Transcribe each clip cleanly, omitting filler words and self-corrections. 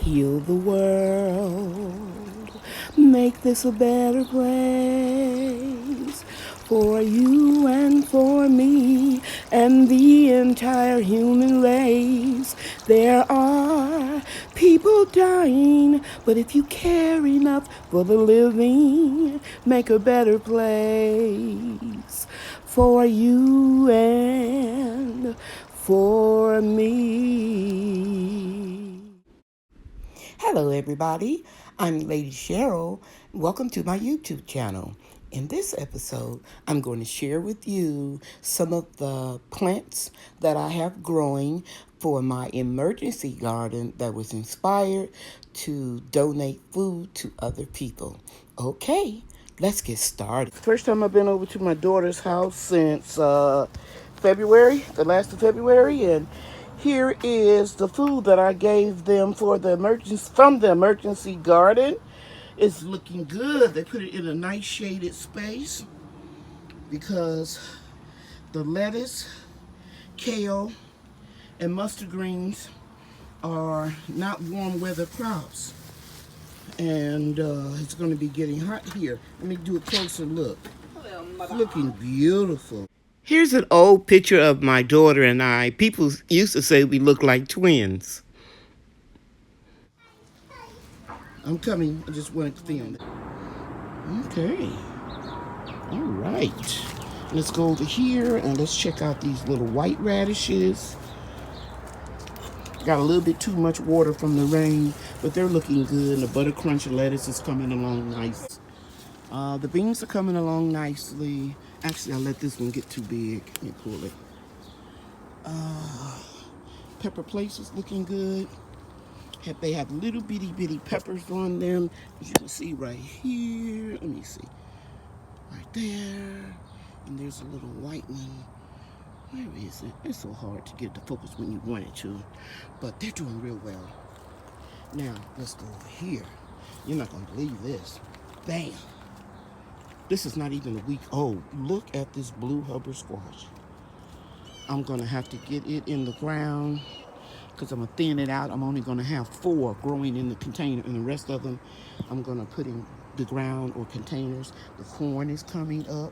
Heal the world, make this a better place for you and for me and the entire human race. There are people dying, but if you care enough for the living, make a better place for you and for me. Hello, everybody. I'm Lady Cheryl. Welcome to my YouTube channel. In this episode, I'm going to share with you some of the plants that I have growing for my emergency garden that was inspired to donate food to other people. Okay, let's get started. First time I've been over to my daughter's house since February, the last of February, and here is the food that I gave them for the emergency from the emergency garden. It's looking good. They put it in a nice shaded space because the lettuce, kale, and mustard greens are not warm weather crops. And it's going to be getting hot here. Let me do a closer look. It's looking beautiful. Here's an old picture of my daughter and I. People used to say we look like twins. I'm coming. I just wanted to film it. Okay. All right. Let's go over here and let's check out these little white radishes. Got a little bit too much water from the rain, but they're looking good. And the butter crunch lettuce is coming along nice. The beans are coming along nicely. Actually, I let this one get too big. Let me pull it. Pepper Place is looking good. They have little bitty peppers on them, as you can see right here. Let me see. Right there. And there's a little white one. Where is it? It's so hard to get the focus when you want it to. But they're doing real well. Now, let's go over here. You're not going to believe this. Bam. This is not even a week old. Look at this blue Hubbard squash. I'm going to have to get it in the ground because I'm going to thin it out. I'm only going to have 4 growing in the container, and the rest of them I'm going to put in the ground or containers. The corn is coming up.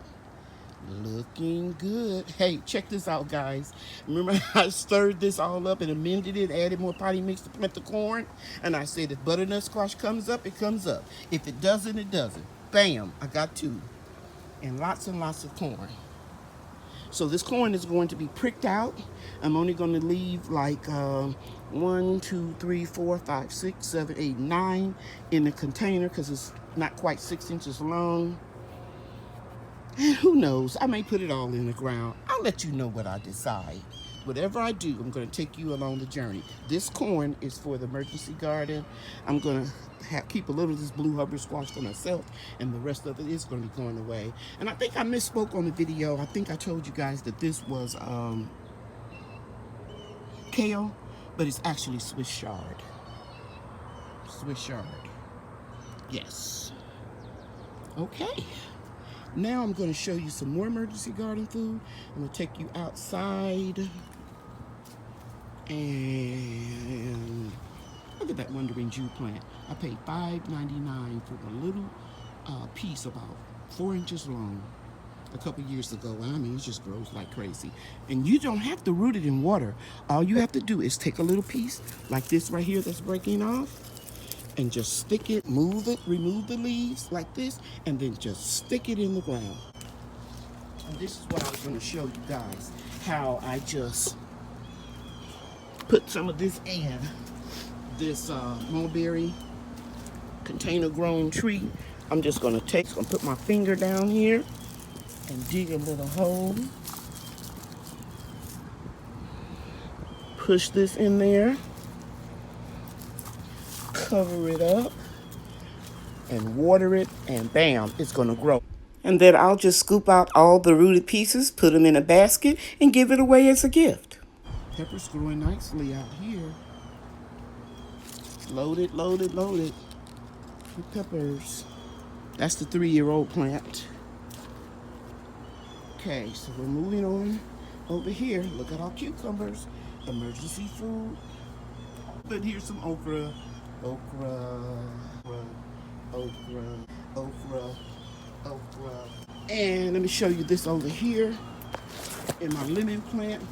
Looking good. Hey, check this out, guys. Remember I stirred this all up and amended it, added more potting mix to plant the corn? And I said if butternut squash comes up, it comes up. If it doesn't, it doesn't. Bam, I got 2. And lots of corn. So this corn is going to be pricked out. I'm only going to leave like 1, 2, 3, 4, 5, 6, 7, 8, 9 in the container because it's not quite 6 inches long. And who knows, I may put it all in the ground. I'll let you know what I decide. Whatever I do, I'm going to take you along the journey. This corn is for the emergency garden. I'm going to keep a little of this blue Hubbard squash for myself, and the rest of it is going to be going away. And I think I misspoke on the video. I think I told you guys that this was kale, but it's actually Swiss chard. Swiss chard. Yes. Okay. Now I'm going to show you some more emergency garden food. I'm going to take you outside. And look at that Wandering Jew plant. I paid $5.99 for a little piece about 4 inches long a couple years ago. I mean, it just grows like crazy. And you don't have to root it in water. All you have to do is take a little piece like this right here that's breaking off, and just stick it, move it, remove the leaves like this, and then just stick it in the ground. And this is what I was going to show you guys, how I just put some of this in this mulberry container grown tree. I'm just going to put my finger down here and dig a little hole. Push this in there. Cover it up and water it, and bam, it's gonna grow. And then I'll just scoop out all the rooted pieces, put them in a basket, and give it away as a gift. Peppers growing nicely out here. Loaded with peppers. That's the 3-year-old plant. Okay, so we're moving on over here. Look at our cucumbers. Emergency food. But here's some okra. okra, okra, okra, okra. And let me show you this over here in my lemon plant.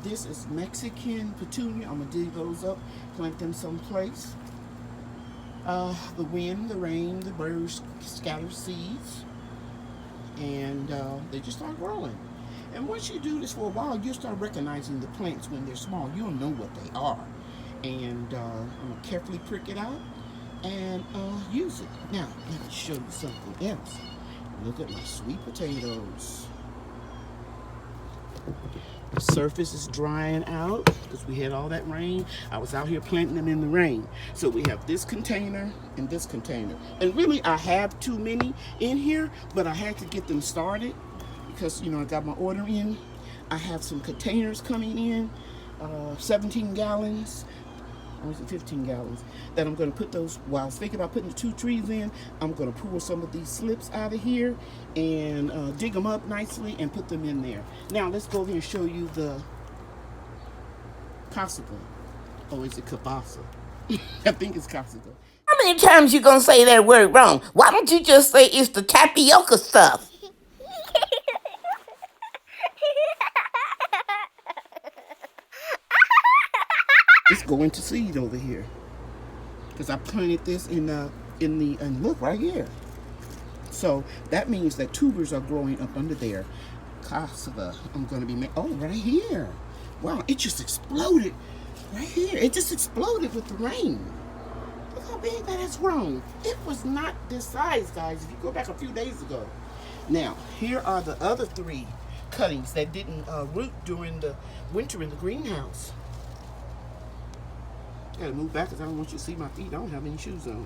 This is Mexican petunia. I'm gonna dig those up, plant them someplace. The wind, the rain, the birds scatter seeds, and they just start growing. And once you do this for a while, you'll start recognizing the plants when they're small. You'll know what they are. And I'm gonna carefully prick it out and use it. Now, let me show you something else. Look at my sweet potatoes. The surface is drying out because we had all that rain. I was out here planting them in the rain. So we have this container and this container. And really, I have too many in here, but I had to get them started because, you know, I got my order in. I have some containers coming in, 17 gallons. Or is it 15 gallons? That I'm going to put those, while I was thinking about putting the 2 trees in, I'm going to pull some of these slips out of here and dig them up nicely and put them in there. Now, let's go over here and show you the Casica. Oh, is it Cabasa? I think it's Casica. How many times you going to say that word wrong? Why don't you just say it's the tapioca stuff? It's going to seed over here because I planted this in and look right here. So that means that tubers are growing up under there. Casica, I'm going to be oh, right here. Wow, it just exploded right here. It just exploded with the rain. Look how big that has grown. It was not this size, guys, if you go back a few days ago. Now, here are the other 3 cuttings that didn't root during the winter in the greenhouse. I gotta move back because I don't want you to see my feet. I don't have any shoes on.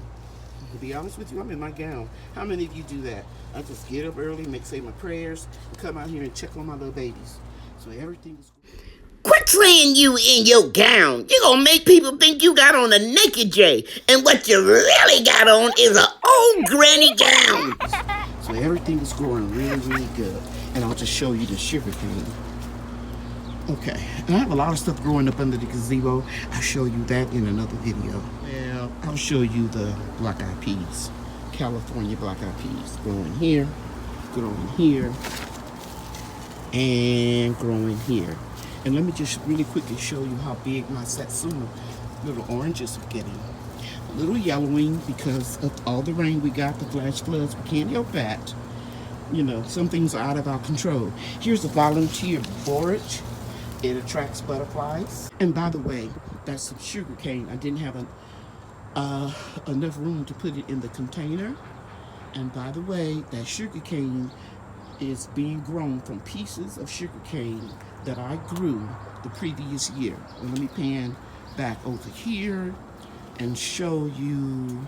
To be honest with you, I'm in my gown. How many of you do that? I just get up early, say my prayers, and come out here and check on my little babies. So everything is good. Quit saying you in your gown. You're going to make people think you got on a naked J. And what you really got on is an old granny gown. So everything is growing really, really good. And I'll just show you the sugar cane. Okay, and I have a lot of stuff growing up under the gazebo. I'll show you that in another video. Well, I'll show you the black-eyed peas. California black-eyed peas. Growing here, and growing here. And let me just really quickly show you how big my Satsuma little oranges are getting. A little yellowing because of all the rain we got, the flash floods. We can't help that. You know, some things are out of our control. Here's a volunteer forage. It attracts butterflies. And by the way, that's some sugar cane. I didn't have enough room to put it in the container. And by the way, that sugar cane is being grown from pieces of sugar cane that I grew the previous year. And let me pan back over here and show you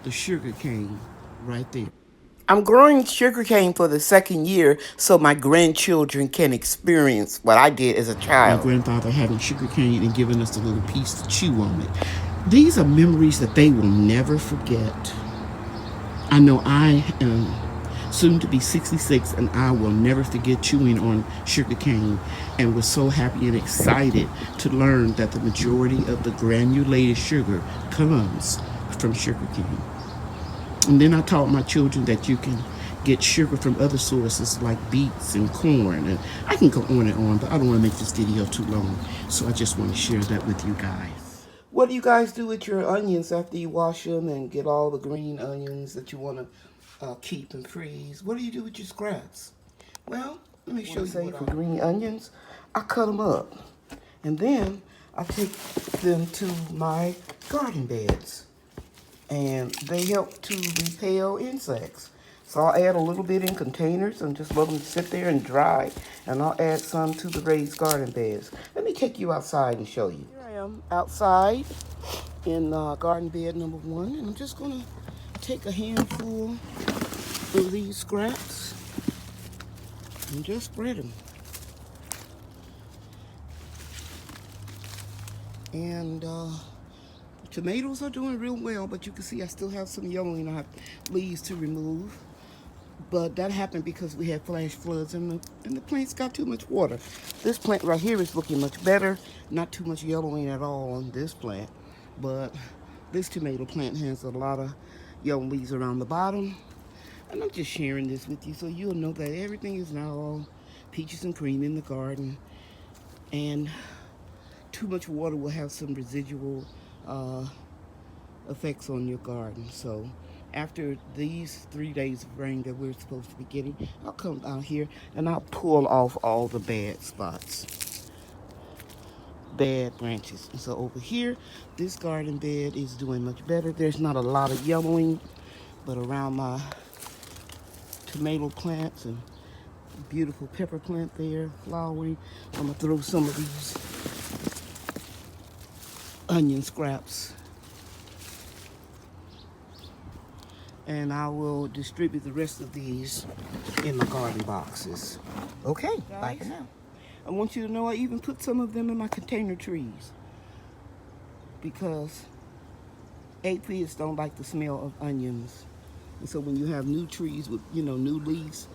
the sugar cane right there. I'm growing sugarcane for the 2nd year so my grandchildren can experience what I did as a child. My grandfather having sugar cane and giving us a little piece to chew on it. These are memories that they will never forget. I know I am soon to be 66 and I will never forget chewing on sugar cane and was so happy and excited to learn that the majority of the granulated sugar comes from sugar cane. And then I taught my children that you can get sugar from other sources like beets and corn. And I can go on and on, but I don't want to make this video too long. So I just want to share that with you guys. What do you guys do with your onions after you wash them and get all the green onions that you want to keep and freeze? What do you do with your scraps? Well, let me show you what for green onions. I cut them up. And then I take them to my garden beds. And they help to repel insects. So I'll add a little bit in containers and just let them sit there and dry. And I'll add some to the raised garden beds. Let me take you outside and show you. Here I am outside in garden bed number 1. And I'm just going to take a handful of these scraps and just spread them. And tomatoes are doing real well, but you can see I still have some yellowing. I have leaves to remove. But that happened because we had flash floods and the plants got too much water. This plant right here is looking much better. Not too much yellowing at all on this plant. But This tomato plant has a lot of yellow leaves around the bottom. And I'm just sharing this with you so you'll know that everything is now all peaches and cream in the garden. And too much water will have some residual effects on your garden. So after these 3 days of rain that we're supposed to be getting, I'll come down here and I'll pull off all the bad spots, bad branches. And so over here, this garden bed is doing much better. There's not a lot of yellowing, but around my tomato plants and beautiful pepper plant there flowering, I'm gonna throw some of these onion scraps, and I will distribute the rest of these in my garden boxes. Okay, bye for now. I want you to know I even put some of them in my container trees because aphids don't like the smell of onions. And so when you have new trees with, new leaves,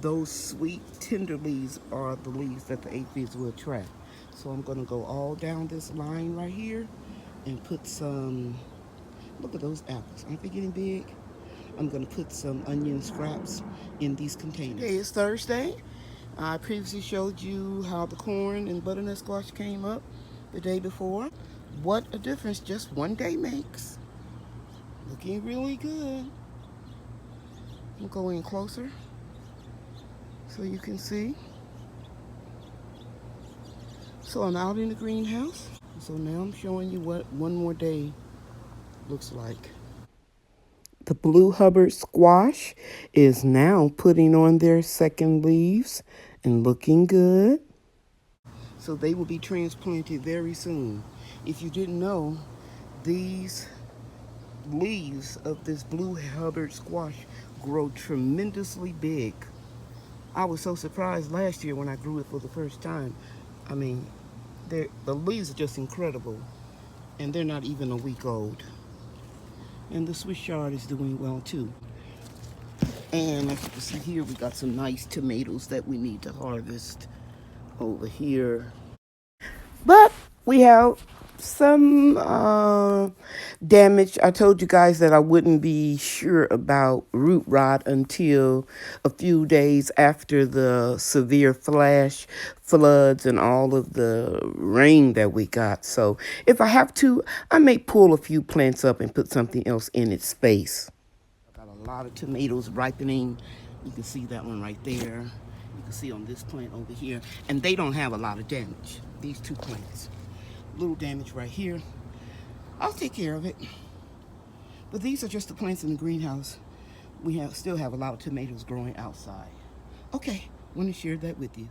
those sweet, tender leaves are the leaves that the aphids will attract. So I'm gonna go all down this line right here and put some, look at those apples, aren't they getting big? I'm gonna put some onion scraps in these containers. Today is Thursday. I previously showed you how the corn and butternut squash came up the day before. What a difference just one day makes. Looking really good. I'll go in closer so you can see. So I'm out in the greenhouse. So now I'm showing you what one more day looks like. The blue Hubbard squash is now putting on their second leaves and looking good. So they will be transplanted very soon. If you didn't know, these leaves of this blue Hubbard squash grow tremendously big. I was so surprised last year when I grew it for the first time. I mean, the leaves are just incredible, and they're not even a week old. And the Swiss chard is doing well too. And as you can see here, we got some nice tomatoes that we need to harvest over here. But we have some damage. I told you guys that I wouldn't be sure about root rot until a few days after the severe flash floods and all of the rain that we got. So if I have to, I may pull a few plants up and put something else in its space. Got a lot of tomatoes ripening. You can see that one right there. You can see on this plant over here. And they don't have a lot of damage, these two plants. Little damage right here. I'll take care of it. But these are just the plants in the greenhouse. We still have a lot of tomatoes growing outside. Okay, want to share that with you.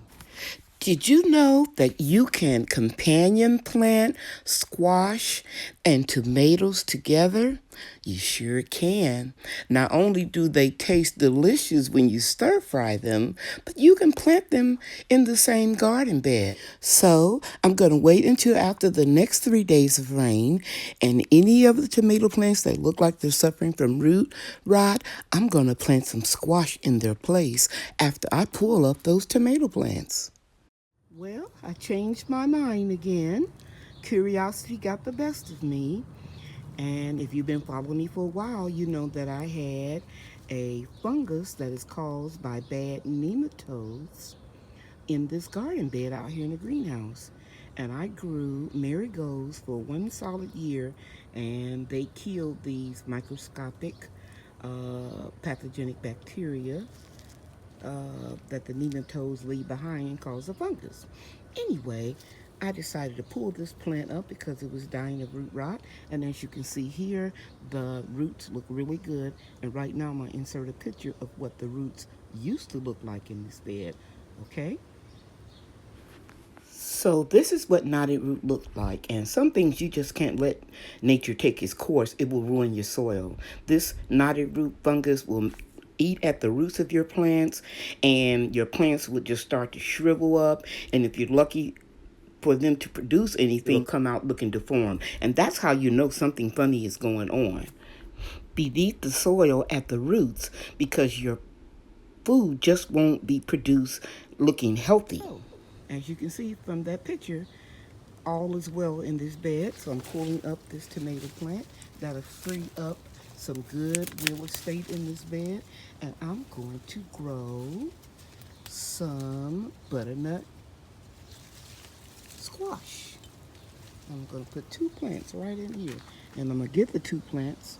Did you know that you can companion plant squash and tomatoes together? You sure can. Not only do they taste delicious when you stir fry them, but you can plant them in the same garden bed. So I'm going to wait until after the next 3 days of rain, and any of the tomato plants that look like they're suffering from root rot, I'm going to plant some squash in their place after I pull up those tomato plants. Well, I changed my mind again. Curiosity got the best of me. And if you've been following me for a while, you know that I had a fungus that is caused by bad nematodes in this garden bed out here in the greenhouse. And I grew marigolds for 1 solid year, and they killed these microscopic pathogenic bacteria that the nematodes leave behind and cause a fungus. Anyway, I decided to pull this plant up because it was dying of root rot. And as you can see here, the roots look really good. And right now I'm going to insert a picture of what the roots used to look like in this bed. Okay? So this is what knotted root looked like. And some things you just can't let nature take its course. It will ruin your soil. This knotted root fungus will eat at the roots of your plants, and your plants would just start to shrivel up. And if you're lucky for them to produce anything, they'll come out looking deformed. And that's how you know something funny is going on beneath the soil at the roots, because your food just won't be produced looking healthy. As you can see from that picture, all is well in this bed, so I'm pulling up this tomato plant. That'll free up some good real estate in this bed. And I'm going to grow some butternut squash. I'm going to put 2 plants right in here. And I'm going to get the 2 plants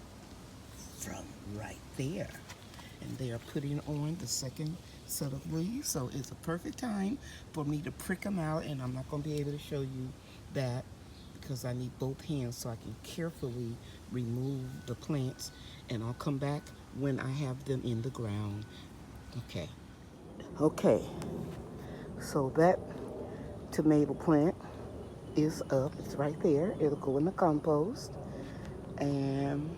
from right there. And they are putting on the second set of leaves, so it's a perfect time for me to prick them out. And I'm not going to be able to show you that because I need both hands so I can carefully remove the plants, and I'll come back when I have them in the ground. Okay, so that tomato plant is up. It's right there. It'll go in the compost. And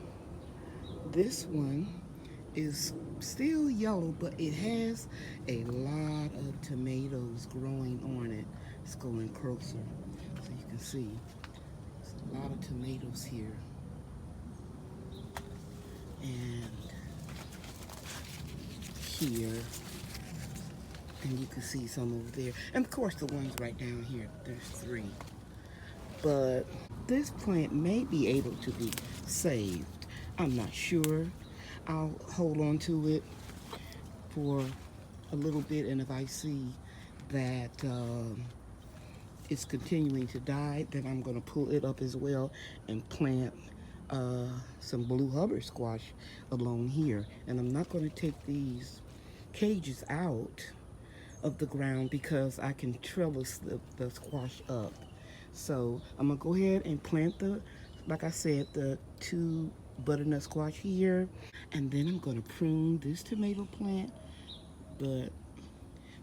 this one is still yellow, but it has a lot of tomatoes growing on it. It's going closer so you can see there's a lot of tomatoes here. And here, and you can see some over there, and of course the ones right down here. There's 3, but this plant may be able to be saved. I'm not sure. I'll hold on to it for a little bit, and if I see that it's continuing to die, then I'm going to pull it up as well and plant some blue Hubbard squash along here. And I'm not going to take these cages out of the ground because I can trellis the squash up. So I'm going to go ahead and plant like I said, the 2 butternut squash here, and then I'm going to prune this tomato plant. But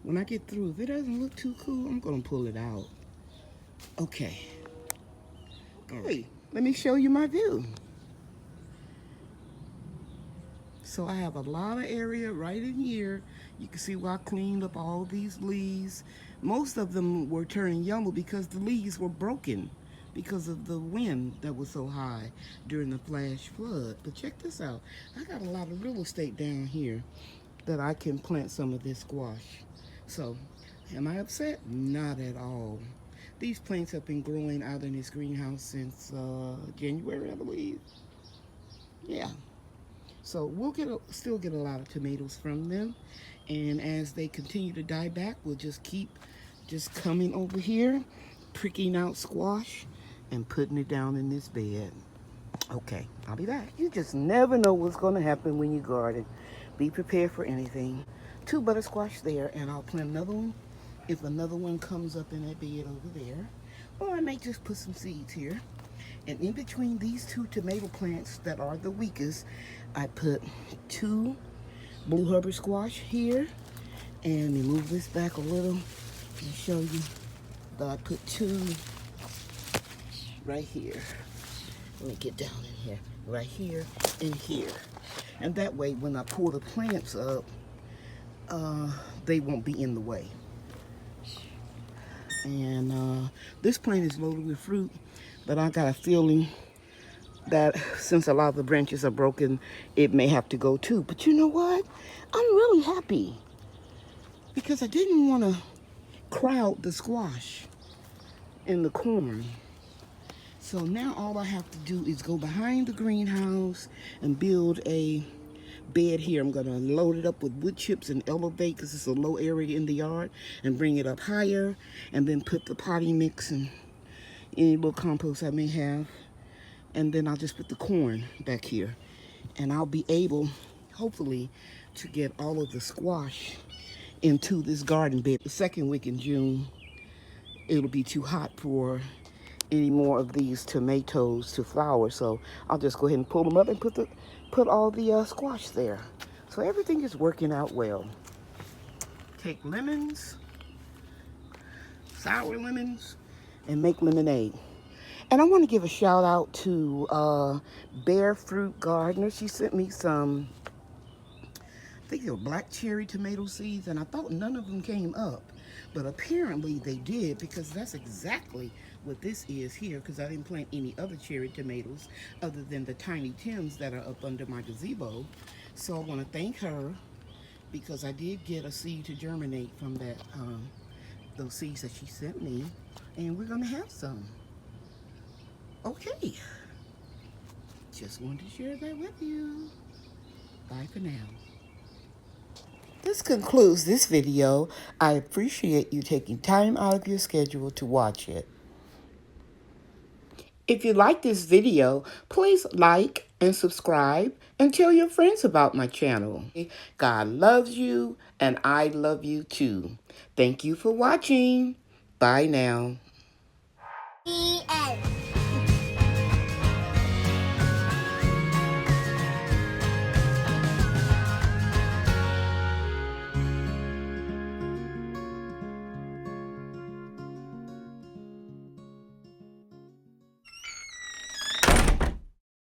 when I get through, if it doesn't look too cool, I'm going to pull it out. Okay, let me show you my view. So I have a lot of area right in here. You can see where I cleaned up all these leaves. Most of them were turning yellow because the leaves were broken because of the wind that was so high during the flash flood. But check this out. I got a lot of real estate down here that I can plant some of this squash. So, am I upset? Not at all. These plants have been growing out in this greenhouse since January, I believe. Yeah. So we'll still get a lot of tomatoes from them. And as they continue to die back, we'll just keep coming over here, pricking out squash and putting it down in this bed. Okay, I'll be back. You just never know what's going to happen when you garden. Be prepared for anything. 2 butter squash there, and I'll plant another one if another one comes up in that bed over there. Or I may just put some seeds here. And in between these 2 tomato plants that are the weakest, I put 2 blue Hubbard squash here. And let me move this back a little and show you that I put 2 right here. Let me get down in here. Right here and here. And that way, when I pull the plants up, they won't be in the way. And this plant is loaded with fruit, but I got a feeling that since a lot of the branches are broken, it may have to go too. But you know what? I'm really happy because I didn't want to crowd the squash and the corn. So now all I have to do is go behind the greenhouse and build a bed here. I'm going to load it up with wood chips and elevate because it's a low area in the yard, and bring it up higher, and then put the potting mix and any little compost I may have. And then I'll just put the corn back here. And I'll be able, hopefully, to get all of the squash into this garden bed. The second week in June, it'll be too hot for any more of these tomatoes to flower. So I'll just go ahead and pull them up and put all the squash there. So everything is working out well. Take lemons, sour lemons, and make lemonade. And I want to give a shout out to Bear Fruit Gardener. She sent me some, I think they were black cherry tomato seeds, and I thought none of them came up. But apparently they did, because that's exactly what this is here, because I didn't plant any other cherry tomatoes other than the tiny Tims that are up under my gazebo. So I want to thank her, because I did get a seed to germinate from that those seeds that she sent me. and we're gonna have some. Okay. Just wanted to share that with you. Bye for now. This concludes this video. I appreciate you taking time out of your schedule to watch it. If you like this video, please like and subscribe and tell your friends about my channel. God loves you and I love you too. Thank you for watching. Bye now. The end.